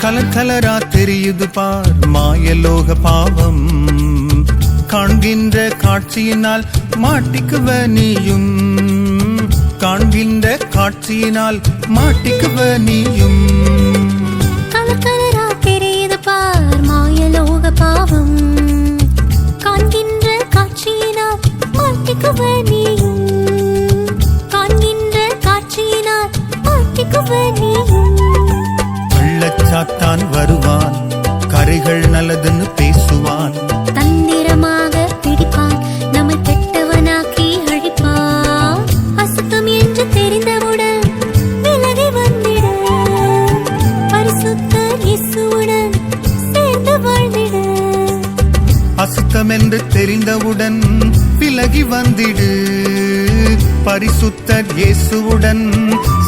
Colour கலரா தெரியுது பார் மாயலோக பாவம், காண்கின்ற காட்சியினால் மாட்டிக்குவ நீயும், காண்கின்ற காட்சியினால் மாட்டிக்குவ நீயும். கலர் கலரா தெரியுது பார் மாயலோக பாவம், காண்கின்ற காட்சியினால் மாட்டிக்குவ நீயும், காண்கின்ற காட்சியினால் மாட்டிக்குவ நீயும். கள்ளச்சாத்தான் வருவான், கரைகள் நல்லதுன்னு பேசுவான், தந்திரமாக பிடிப்பான், நம்மை கெட்டவனாக்கி அழிப்பான். அசுத்தம் என்று தெரிந்தவுடன் விலகி வந்திட, பரிசுத்தர் இயேசுவுடன் சேர்ந்து வாழ்ந்திட. அசுத்தம் என்று தெரிந்தவுடன் விலகி வந்திடு, பரிசுத்தர் இயேசுவுடன்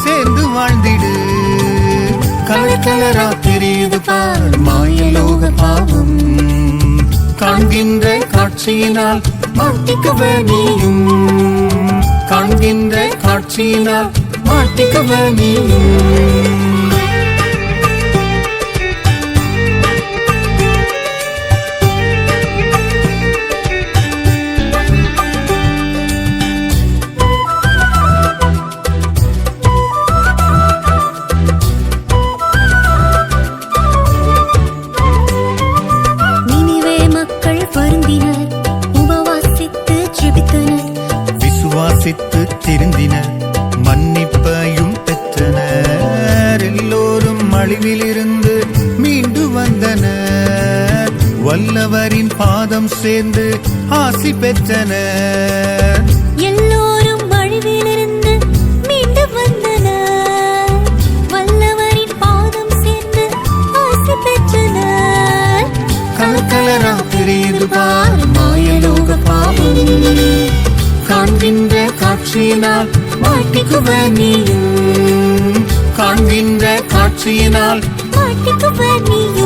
சேர்ந்து வாழ்ந்திடு. கலர் கலரா தெரியுது பார் மாயலோக பாவம், காண்கின்ற காட்சியினால் மாட்டிக்குவ நீயும், காண்கின்ற காட்சியினால் மாட்டிக்குவ நீயும். விசுவாசித்து திருந்தினர், மன்னிப்பையும் பெற்றனர், எல்லோரும் அழிவிலிருந்து மீண்டு வந்தனர், வல்லவரின் பாதம் சேர்ந்து ஆசி பெற்றனர். எல்லோரும் அழிவிலிருந்து மீண்டு வந்தனர், வல்லவரின் பாதம் சேர்ந்து ஆசி பெற்றனர். கலர் கலரா தெரியுது பார் மாயலோக பாவம், காண்கின்ற காட்சியினால் மாட்டிக்குவ நீயும், காண்கின்ற காட்சியினால் மாட்டிக்குவ நீயும்.